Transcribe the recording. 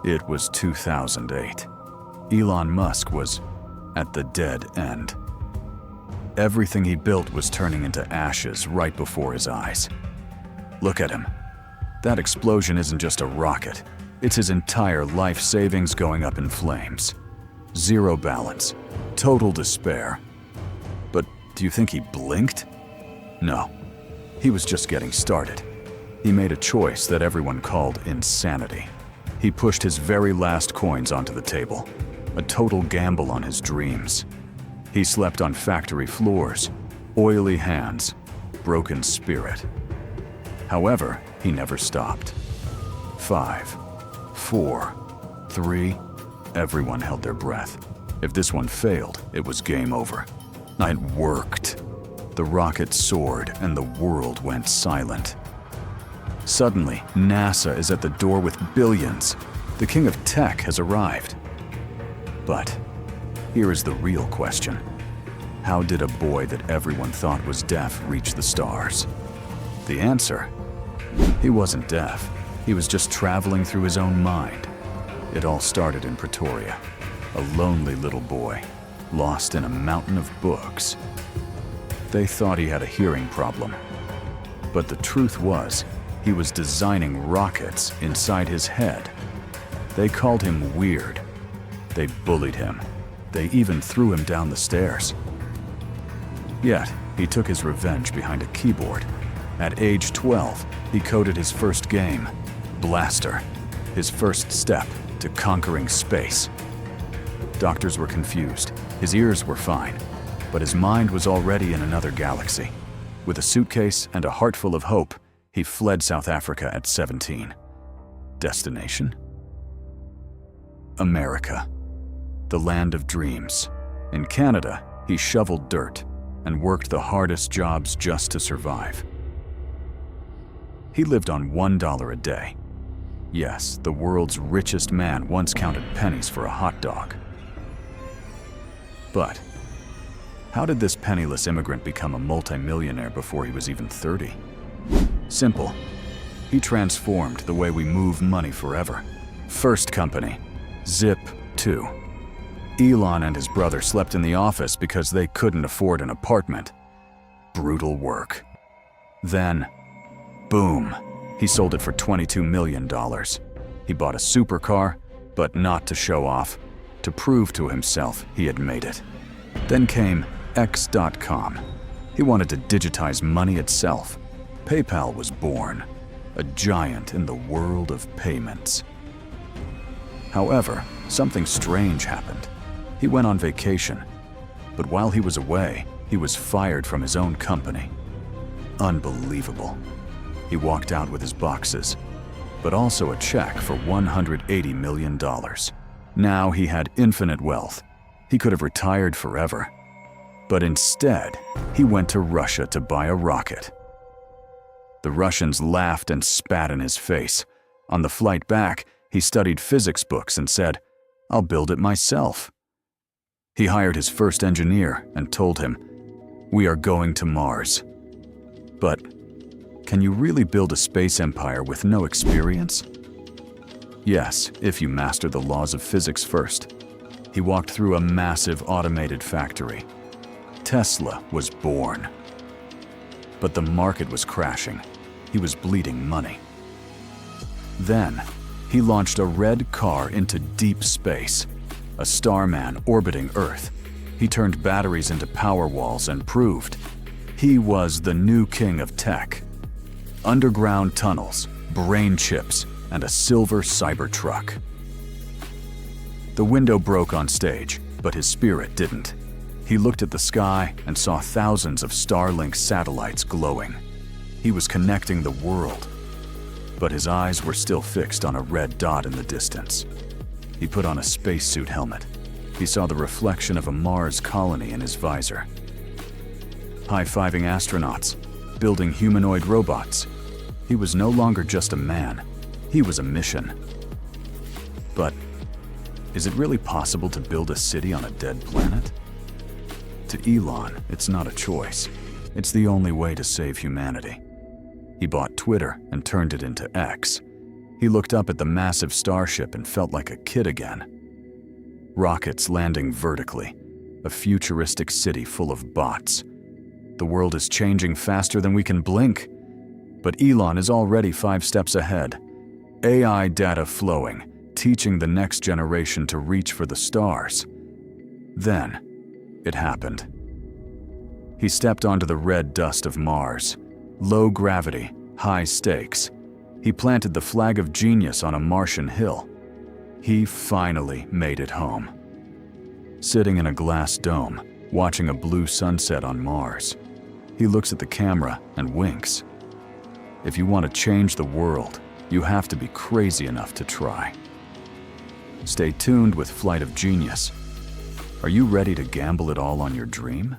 It was 2008. Elon Musk was at the dead end. Everything he built was turning into ashes right before his eyes. Look at him. That explosion isn't just a rocket. It's his entire life savings going up in flames. Zero balance. Total despair. But do you think he blinked? No. He was just getting started. He made a choice that everyone called insanity. He pushed his very last coins onto the table. A total gamble on his dreams. He slept on factory floors, oily hands, broken spirit. However, he never stopped. 5, 4, 3, everyone held their breath. If this one failed, it was game over. It worked. The rocket soared and the world went silent. Suddenly, NASA is at the door with billions. The king of tech has arrived. But here is the real question. How did a boy that everyone thought was deaf reach the stars? The answer? He wasn't deaf. He was just traveling through his own mind. It all started in Pretoria. A lonely little boy, lost in a mountain of books. They thought he had a hearing problem. But the truth was, he was designing rockets inside his head. They called him weird. They bullied him. They even threw him down the stairs. Yet, he took his revenge behind a keyboard. At age 12, he coded his first game, Blaster, his first step to conquering space. Doctors were confused. His ears were fine, but his mind was already in another galaxy. With a suitcase and a heart full of hope, he fled South Africa at 17. Destination? America, the land of dreams. In Canada, he shoveled dirt and worked the hardest jobs just to survive. He lived on $1 a day. Yes, the world's richest man once counted pennies for a hot dog. But how did this penniless immigrant become a multimillionaire before he was even 30? Simple. He transformed the way we move money forever. First company, Zip2. Elon and his brother slept in the office because they couldn't afford an apartment. Brutal work. Then, boom, he sold it for $22 million. He bought a supercar, but not to show off, to prove to himself he had made it. Then came X.com. He wanted to digitize money itself. PayPal was born, a giant in the world of payments. However, something strange happened. He went on vacation, but while he was away, he was fired from his own company. Unbelievable. He walked out with his boxes, but also a check for $180 million. Now he had infinite wealth. He could have retired forever. But instead, he went to Russia to buy a rocket. The Russians laughed and spat in his face. On the flight back, he studied physics books and said, "I'll build it myself." He hired his first engineer and told him, "We are going to Mars." But can you really build a space empire with no experience? Yes, if you master the laws of physics first. He walked through a massive automated factory. Tesla was born. But the market was crashing. He was bleeding money. Then, he launched a red car into deep space, a starman orbiting Earth. He turned batteries into power walls and proved he was the new king of tech. Underground tunnels, brain chips, and a silver Cybertruck. The window broke on stage, but his spirit didn't. He looked at the sky and saw thousands of Starlink satellites glowing. He was connecting the world, but his eyes were still fixed on a red dot in the distance. He put on a spacesuit helmet. He saw the reflection of a Mars colony in his visor. High-fiving astronauts, building humanoid robots. He was no longer just a man. He was a mission. But is it really possible to build a city on a dead planet? To Elon, it's not a choice. It's the only way to save humanity. He bought Twitter and turned it into X. He looked up at the massive starship and felt like a kid again. Rockets landing vertically, a futuristic city full of bots. The world is changing faster than we can blink. But Elon is already 5 steps ahead. AI data flowing, teaching the next generation to reach for the stars. Then, it happened. He stepped onto the red dust of Mars. Low gravity, high stakes. He planted the flag of genius on a Martian hill. He finally made it home. Sitting in a glass dome, watching a blue sunset on Mars, he looks at the camera and winks. If you want to change the world, you have to be crazy enough to try. Stay tuned with Flight of Genius. Are you ready to gamble it all on your dream?